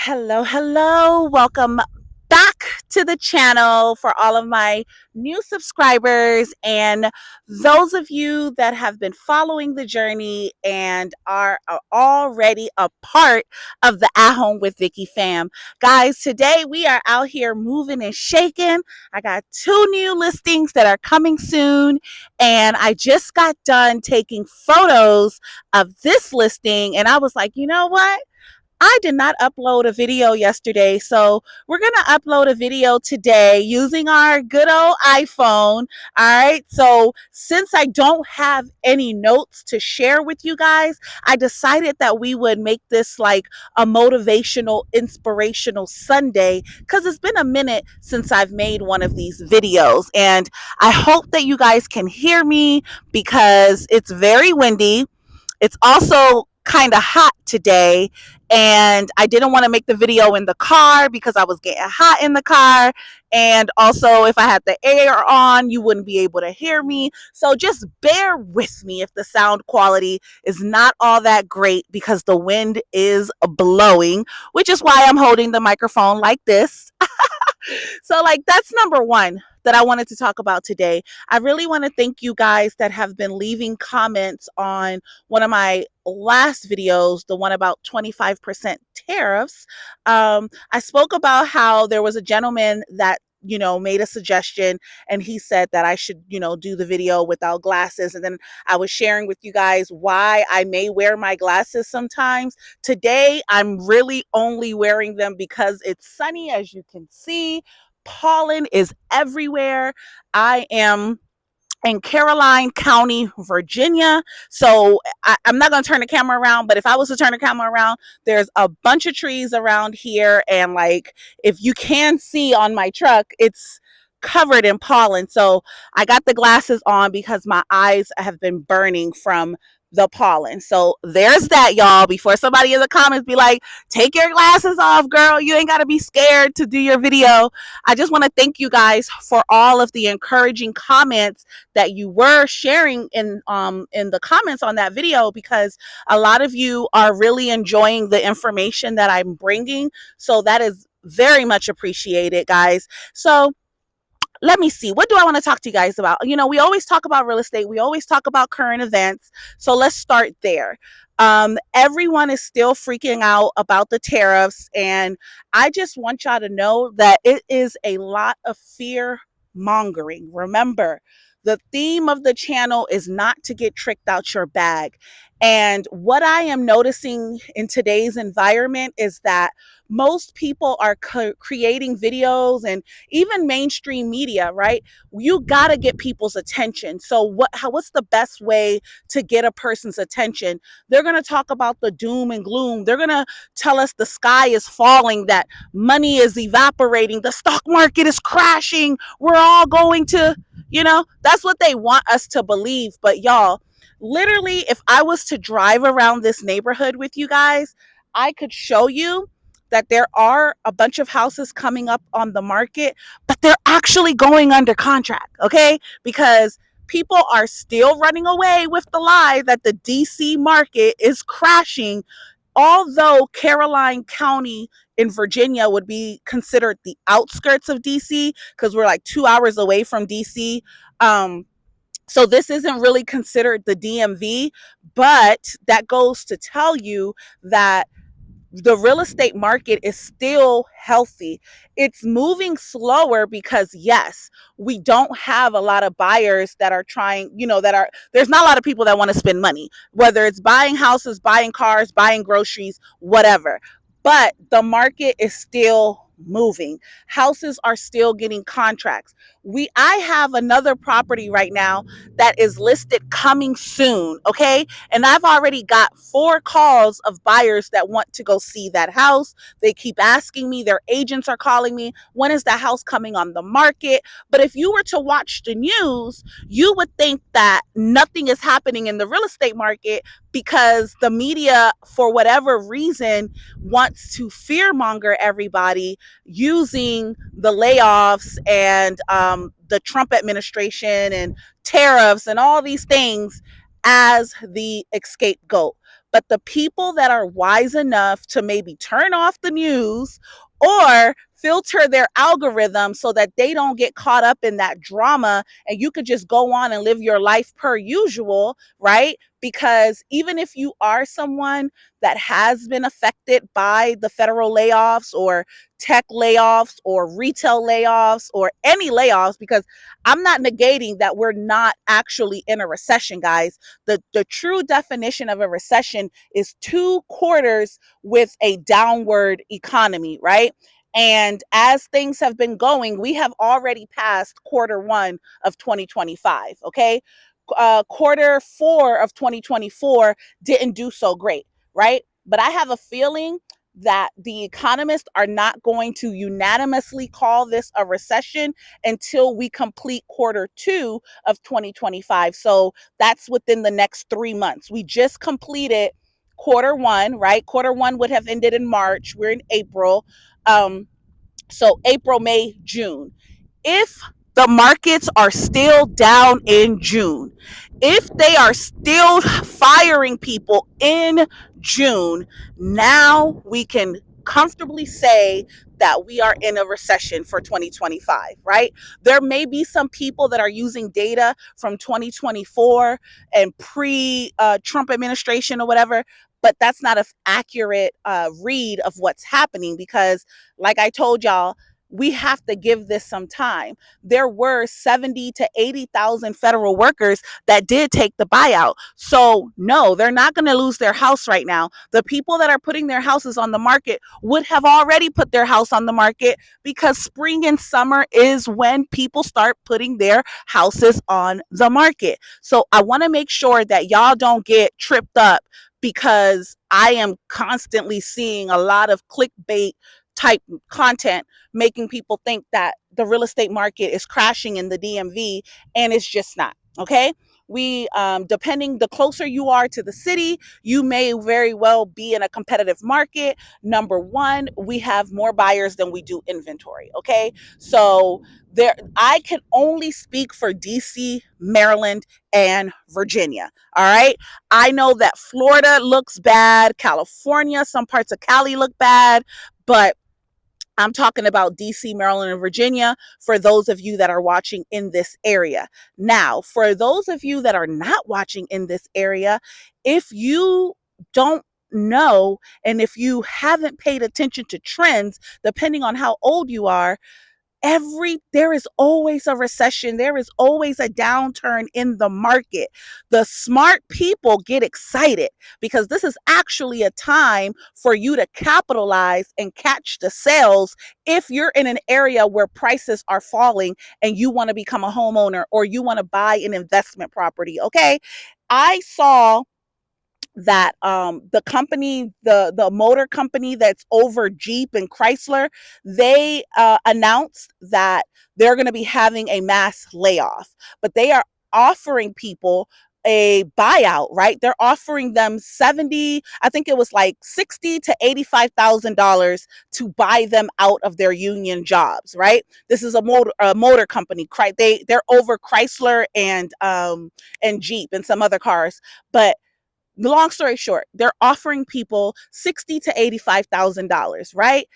Hello. Welcome back to the channel for all of my new subscribers and those of you that have been following the journey and are already a part of the At Home with Vicky fam. Guys, today we are out here moving and shaking. I got two new listings that are coming soon, and I just got done taking photos of this listing, and I was like, you know what? I did not upload a video yesterday, so we're going to upload a video today using our good old iPhone. All right, so since I don't have any notes to share with you guys, I decided that we would make this like a motivational, inspirational Sunday because it's been a minute since I've made one of these videos. And I hope that you guys can hear me because it's very windy. It's also kind of hot today, and I didn't want to make the video in the car because I was getting hot in the car, and also if I had the air on you wouldn't be able to hear me, so just bear with me if the sound quality is not all that great because the wind is blowing, which is why I'm holding the microphone like this. So, like, that's number one that I wanted to talk about today. I really want to thank you guys that have been leaving comments on one of my last videos, the one about 25% tariffs. I spoke about how there was a gentleman that made a suggestion, and he said that I should, do the video without glasses. And then I was sharing with you guys why I may wear my glasses sometimes. Today, I'm really only wearing them because it's sunny, as you can see. Pollen is everywhere. I am in Caroline County, Virginia. So I'm not going to turn the camera around, but if I was to turn the camera around, there's a bunch of trees around here. And like, if you can see on my truck, it's covered in pollen. So I got the glasses on because my eyes have been burning from the pollen. So there's that, y'all. Before somebody in the comments be like, take your glasses off, girl. You ain't got to be scared to do your video. I just want to thank you guys for all of the encouraging comments that you were sharing in the comments on that video, because a lot of you are really enjoying the information that I'm bringing. So that is very much appreciated, guys. So let me see. What do I want to talk to you guys about? We always talk about real estate. We always talk about current events. So let's start there. Everyone is still freaking out about the tariffs. And I just want y'all to know that it is a lot of fear mongering. Remember, the theme of the channel is not to get tricked out your bag. And what I am noticing in today's environment is that most people are creating videos, and even mainstream media, right? You got to get people's attention. So what's the best way to get a person's attention? They're going to talk about the doom and gloom. They're going to tell us the sky is falling, that money is evaporating, the stock market is crashing, we're all going to, that's what they want us to believe. But y'all, literally, if I was to drive around this neighborhood with you guys, I could show you that there are a bunch of houses coming up on the market, but they're actually going under contract, okay? Because people are still running away with the lie that the DC market is crashing, although Caroline County in Virginia would be considered the outskirts of DC because we're like 2 hours away from DC. So this isn't really considered the DMV, but that goes to tell you that the real estate market is still healthy. It's moving slower because, yes, we don't have a lot of buyers that are trying, there's not a lot of people that want to spend money, whether it's buying houses, buying cars, buying groceries, whatever. But the market is still moving. Houses are still getting contracts. I have another property right now that is listed coming soon, okay? And I've already got 4 calls of buyers that want to go see that house. They keep asking me, their agents are calling me, when is that house coming on the market? But if you were to watch the news, you would think that nothing is happening in the real estate market because the media, for whatever reason, wants to fearmonger everybody using the layoffs and the Trump administration and tariffs and all these things as the scapegoat. But the people that are wise enough to maybe turn off the news or filter their algorithm so that they don't get caught up in that drama and you could just go on and live your life per usual, right? Because even if you are someone that has been affected by the federal layoffs or tech layoffs or retail layoffs or any layoffs, because I'm not negating that we're not actually in a recession, guys. The true definition of a recession is 2 quarters with a downward economy, right? And as things have been going, we have already passed quarter 1 of 2025. Okay. Quarter 4 of 2024 didn't do so great, right? But I have a feeling that the economists are not going to unanimously call this a recession until we complete quarter 2 of 2025. So that's within the next 3 months. We just completed quarter 1, right? Quarter 1 would have ended in March. We're in April. So April, May, June. If the markets are still down in June, if they are still firing people in June, now we can comfortably say that we are in a recession for 2025, right? There may be some people that are using data from 2024 and pre Trump administration or whatever, but that's not an accurate read of what's happening because, like I told y'all, we have to give this some time. There were 70 to 80,000 federal workers that did take the buyout. So no, they're not going to lose their house right now. The people that are putting their houses on the market would have already put their house on the market because spring and summer is when people start putting their houses on the market. So I want to make sure that y'all don't get tripped up because I am constantly seeing a lot of clickbait type content making people think that the real estate market is crashing in the DMV, and it's just not. Okay. We, depending the closer you are to the city, you may very well be in a competitive market. Number one, we have more buyers than we do inventory. Okay. So there, I can only speak for DC, Maryland, and Virginia. All right. I know that Florida looks bad. California, some parts of Cali look bad, but I'm talking about DC, Maryland, and Virginia for those of you that are watching in this area. Now, for those of you that are not watching in this area, if you don't know and if you haven't paid attention to trends, depending on how old you are, there is always a recession, there is always a downturn in the market. The smart people get excited because this is actually a time for you to capitalize and catch the sales if you're in an area where prices are falling and you want to become a homeowner or you want to buy an investment property. Okay, I saw that the company, the motor company that's over Jeep and Chrysler, they announced that they're going to be having a mass layoff, but they are offering people a buyout, right? They're offering them 70, I think it was like 60 to $85,000 to buy them out of their union jobs, right? This is a motor company. They're over Chrysler and Jeep and some other cars, but long story short, they're offering people $60 to $85,000, right?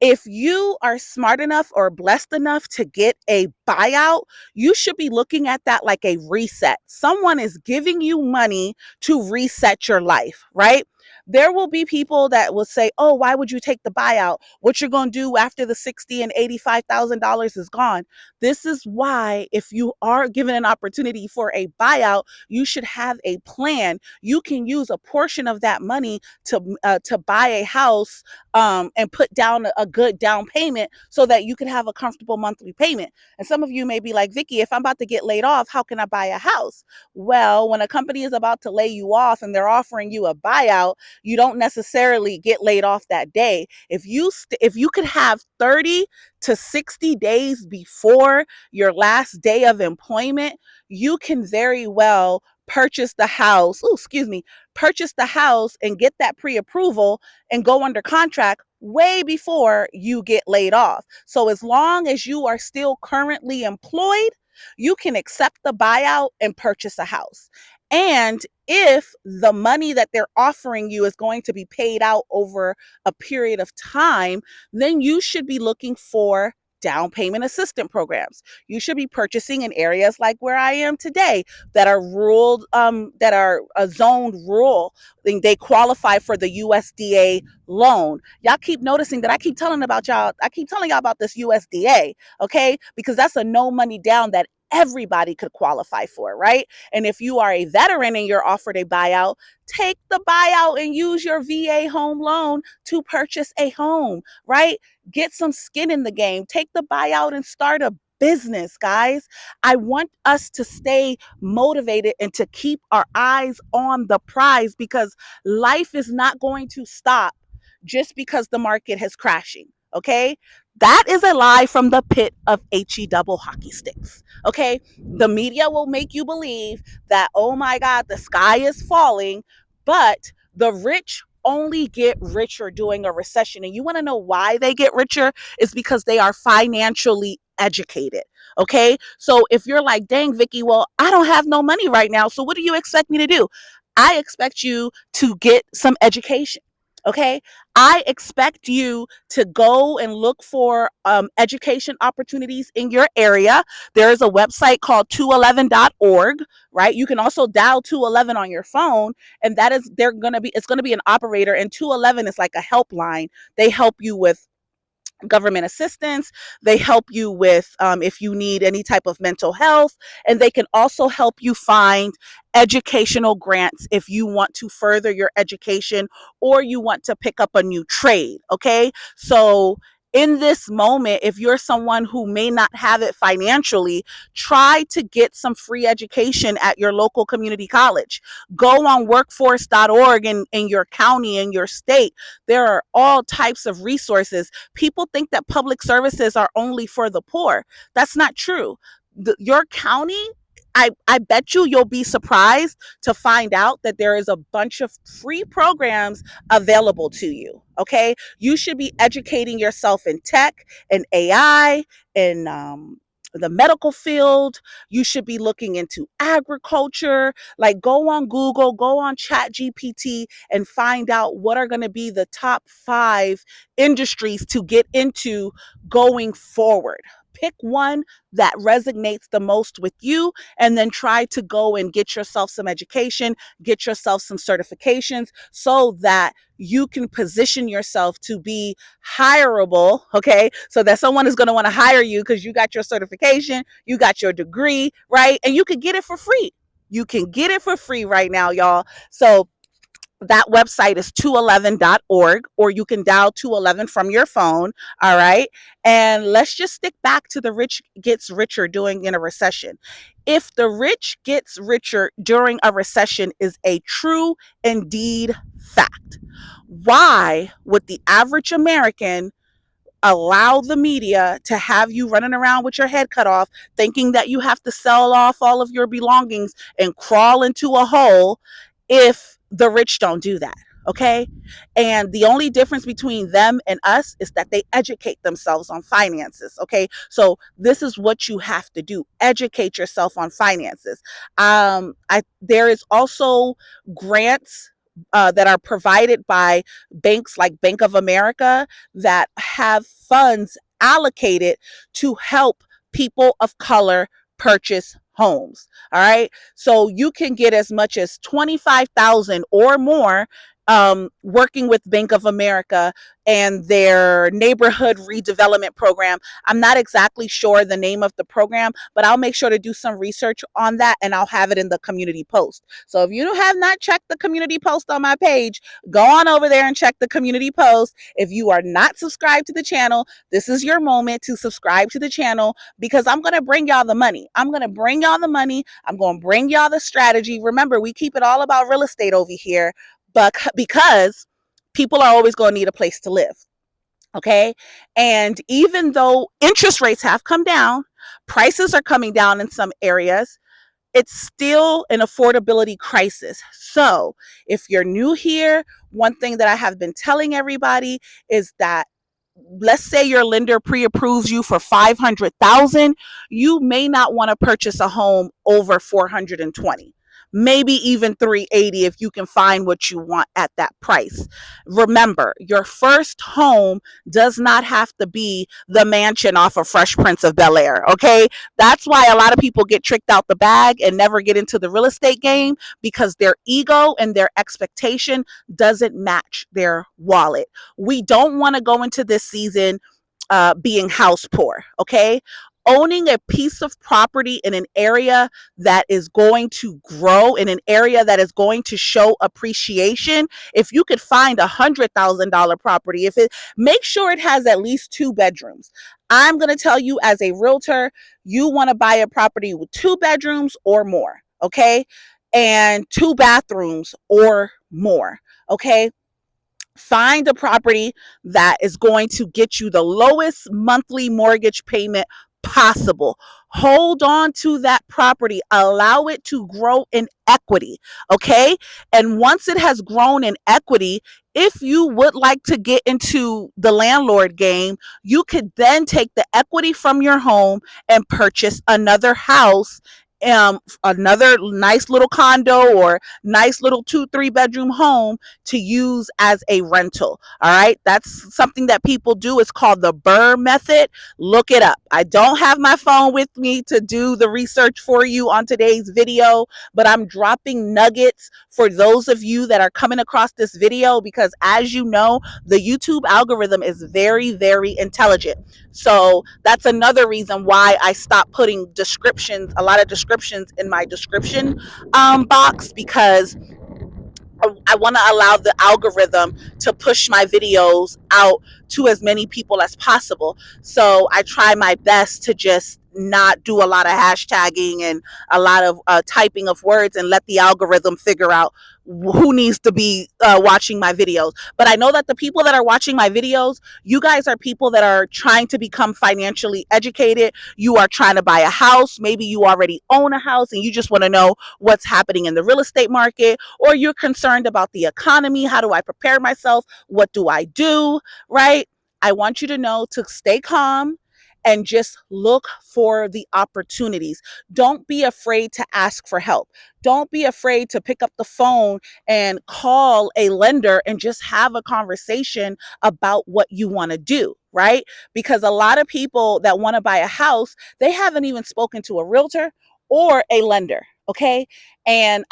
If you are smart enough or blessed enough to get a buyout, you should be looking at that like a reset. Someone is giving you money to reset your life, right? There will be people that will say, "Oh, why would you take the buyout? What you're going to do after the $60 and $85,000 is gone?" This is why, if you are given an opportunity for a buyout, you should have a plan. You can use a portion of that money to buy a house and put down a good down payment so that you can have a comfortable monthly payment. And some of you may be like, Vicky, if I'm about to get laid off, how can I buy a house? Well, when a company is about to lay you off and they're offering you a buyout, you don't necessarily get laid off that day. If you could have 30 to 60 days before your last day of employment, you can very well purchase the house. Oh, excuse me, purchase the house and get that pre-approval and go under contract way before you get laid off. So as long as you are still currently employed, you can accept the buyout and purchase a house. And if the money that they're offering you is going to be paid out over a period of time, then you should be looking for down payment assistance programs. You should be purchasing in areas like where I am today that are rural, that are zoned rural. They qualify for the USDA loan. Y'all keep noticing that I keep telling about y'all. I keep telling y'all about this USDA, okay? Because that's a no money down that everybody could qualify for, right? And if you are a veteran and you're offered a buyout, take the buyout and use your VA home loan to purchase a home, right? Get some skin in the game. Take the buyout and start a business, guys. I want us to stay motivated and to keep our eyes on the prize, because life is not going to stop just because the market is crashing. Okay, that is a lie from the pit of HE double hockey sticks. Okay, the media will make you believe that, oh my God, the sky is falling, but the rich only get richer during a recession. And you want to know why they get richer? Is because they are financially educated. Okay, so if you're like, dang, Vicky, well, I don't have no money right now, so what do you expect me to do? I expect you to get some education. Okay, I expect you to go and look for education opportunities in your area. There is a website called 211.org, right? You can also dial 211 on your phone, and that is, it's going to be an operator, and 211 is like a helpline. They help you with government assistance. They help you with if you need any type of mental health, and they can also help you find educational grants if you want to further your education or you want to pick up a new trade. Okay, so in this moment, if you're someone who may not have it financially, try to get some free education at your local community college. Go on workforce.org in your county, in your state. There are all types of resources. People think that public services are only for the poor. That's not true. Your county, I bet you'll be surprised to find out that there is a bunch of free programs available to you. Okay, you should be educating yourself in tech and AI and the medical field. You should be looking into agriculture. Like, go on Google, go on Chat GPT, and find out what are going to be the top 5 industries to get into going forward. Pick one that resonates the most with you, and then try to go and get yourself some education, get yourself some certifications, so that you can position yourself to be hireable. Okay, so that someone is going to want to hire you because you got your certification, you got your degree, right? And you can get it for free. You can get it for free right now, y'all. So that website is 211.org, or you can dial 211 from your phone. All right, and let's just stick back to the rich gets richer during in a recession. If the rich gets richer during a recession is a true indeed fact, why would the average American allow the media to have you running around with your head cut off, thinking that you have to sell off all of your belongings and crawl into a hole, if the rich don't do that? Okay. And the only difference between them and us is that they educate themselves on finances. Okay. So this is what you have to do: educate yourself on finances. There is also grants that are provided by banks like Bank of America that have funds allocated to help people of color purchase homes. All right. So you can get as much as 25,000 or more working with Bank of America and their neighborhood redevelopment program. I'm not exactly sure the name of the program, but I'll make sure to do some research on that, and I'll have it in the community post. So if you have not checked the community post on my page, go on over there and check the community post. If you are not subscribed to the channel, this is your moment to subscribe to the channel, because I'm going to bring y'all the money. I'm going to bring y'all the money. I'm going to bring y'all the strategy. Remember, we keep it all about real estate over here, but because people are always going to need a place to live. Okay. And even though interest rates have come down, prices are coming down in some areas, it's still an affordability crisis. So if you're new here, one thing that I have been telling everybody is that, let's say your lender pre-approves you for 500,000, you may not want to purchase a home over 420. maybe even 380 if you can find what you want at that price. Remember, your first home does not have to be the mansion off of Fresh Prince of Bel-Air, okay? That's why a lot of people get tricked out the bag and never get into the real estate game, because their ego and their expectation doesn't match their wallet. We don't want to go into this season being house poor, okay? Owning a piece of property in an area that is going to grow, in an area that is going to show appreciation. If you could find $100,000 property, if it, make sure it has at least 2 bedrooms. I'm going to tell you, as a realtor, you want to buy a property with 2 bedrooms or more, okay? And 2 bathrooms or more, okay? Find a property that is going to get you the lowest monthly mortgage payment possible. Hold on to that property. Allow it to grow in equity. Okay. And once it has grown in equity, if you would like to get into the landlord game, you could then take the equity from your home and purchase another house, another nice little condo or nice little 2, 3 bedroom home to use as a rental. All right. That's something that people do. It's called the Burr method. Look it up. I don't have my phone with me to do the research for you on today's video, but I'm dropping nuggets for those of you that are coming across this video, because as you know, the YouTube algorithm is very, very intelligent. So that's another reason why I stopped putting descriptions, a lot of descriptions in my description box, because I want to allow the algorithm to push my videos out to as many people as possible. So I try my best to just not do a lot of hashtagging and a lot of typing of words, and let the algorithm figure out who needs to be watching my videos. But I know that the people that are watching my videos, you guys are people that are trying to become financially educated. You are trying to buy a house. Maybe you already own a house and you just want to know what's happening in the real estate market, or you're concerned about the economy. How do I prepare myself? What do I do? Right? I want you to know to stay calm and just look for the opportunities. Don't be afraid to ask for help. Don't be afraid to pick up the phone and call a lender and just have a conversation about what you want to do, right? Because a lot of people that want to buy a house, they haven't even spoken to a realtor or a lender, okay? And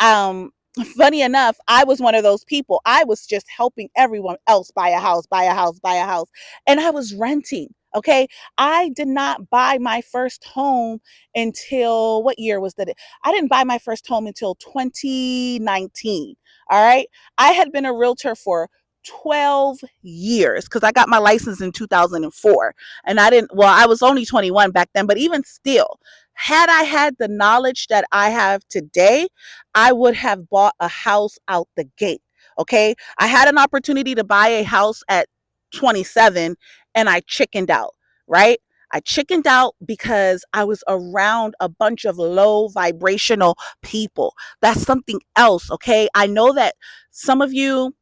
funny enough, I was one of those people. I was just helping everyone else buy a house, buy a house, buy a house, and I was renting. Okay. I did not buy my first home until, what year was that? I didn't buy my first home until 2019. All right. I had been a realtor for 12 years because I got my license in 2004. And I didn't, well, I was only 21 back then, but even still, had I had the knowledge that I have today, I would have bought a house out the gate. Okay. I had an opportunity to buy a house at 27 and I chickened out, right? I chickened out because I was around a bunch of low vibrational people. That's something else. Okay. I know that some of you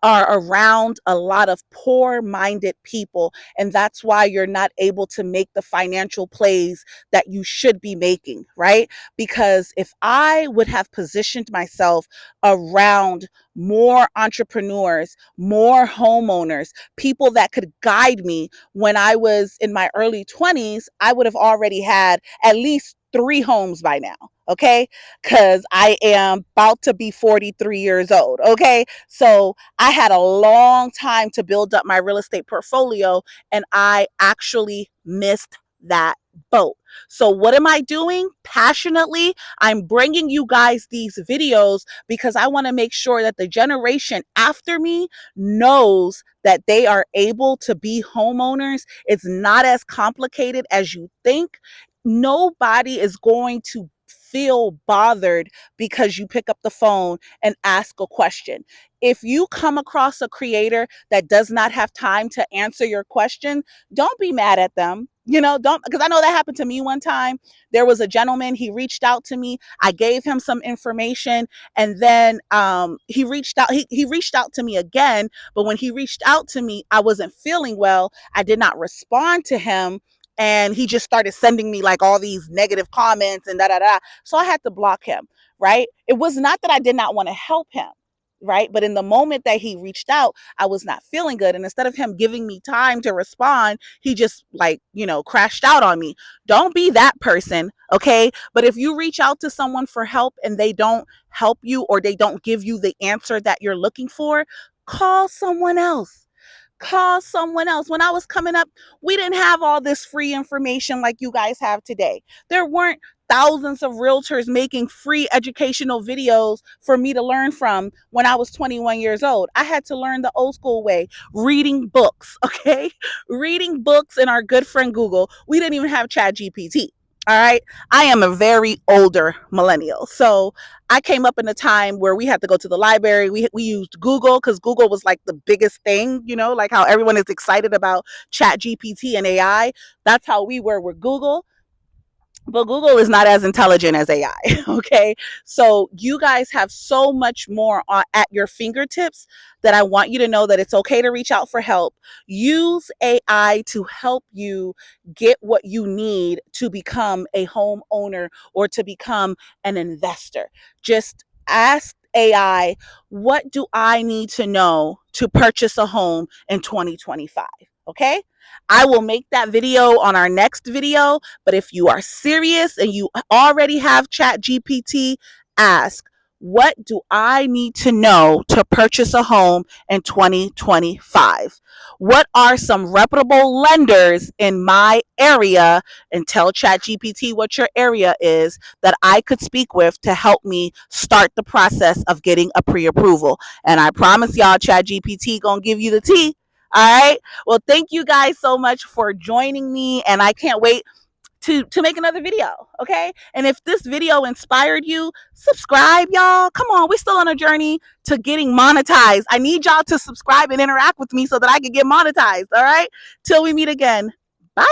are around a lot of poor minded people, and that's why you're not able to make the financial plays that you should be making, right? Because if I would have positioned myself around more entrepreneurs, more homeowners, people that could guide me when I was in my early 20s, I would have already had at least 3 homes by now. Okay. Because I am about to be 43 years old. Okay. So I had a long time to build up my real estate portfolio, and I actually missed that boat. So what am I doing? Passionately, I'm bringing you guys these videos because I want to make sure that the generation after me knows that they are able to be homeowners. It's not as complicated as you think. Nobody is going to feel bothered because you pick up the phone and ask a question. If you come across a creator that does not have time to answer your question, don't be mad at them. You know, don't, because I know that happened to me one time. There was a gentleman, he reached out to me. I gave him some information, and then he reached out, he reached out to me again, but when he reached out to me, I wasn't feeling well. I did not respond to him. and he just started sending me like all these negative comments and da da da. So I had to block him, right? It was not that I did not want to help him, right? But in the moment that he reached out, I was not feeling good. And instead of him giving me time to respond, he just like, crashed out on me. Don't be that person, okay? But if you reach out to someone for help and they don't help you or they don't give you the answer that you're looking for, call someone else. Call someone else. When I was coming up, we didn't have all this free information like you guys have today. There weren't thousands of realtors making free educational videos for me to learn from when I was 21 years old. I had to learn the old school way, reading books, okay? Reading books and our good friend Google. We didn't even have Chat GPT. All right. I am a very older millennial. So I came up in a time where we had to go to the library. We used Google because Google was like the biggest thing, like how everyone is excited about Chat GPT and AI. That's how we were with Google. But Google is not as intelligent as AI. Okay. So you guys have so much more at your fingertips that I want you to know that it's okay to reach out for help. Use AI to help you get what you need to become a homeowner or to become an investor. Just ask AI, what do I need to know to purchase a home in 2025? Okay. I will make that video on our next video. But if you are serious and you already have Chat GPT, ask, what do I need to know to purchase a home in 2025? What are some reputable lenders in my area? And tell Chat GPT what your area is that I could speak with to help me start the process of getting a pre-approval. And I promise y'all, Chat GPT gonna give you the tea. All right. Well, thank you guys so much for joining me, and I can't wait to make another video. Okay. And if this video inspired you, subscribe, y'all. Come on, we're still on a journey to getting monetized. I need y'all to subscribe and interact with me so that I can get monetized. All right. Till we meet again. Bye.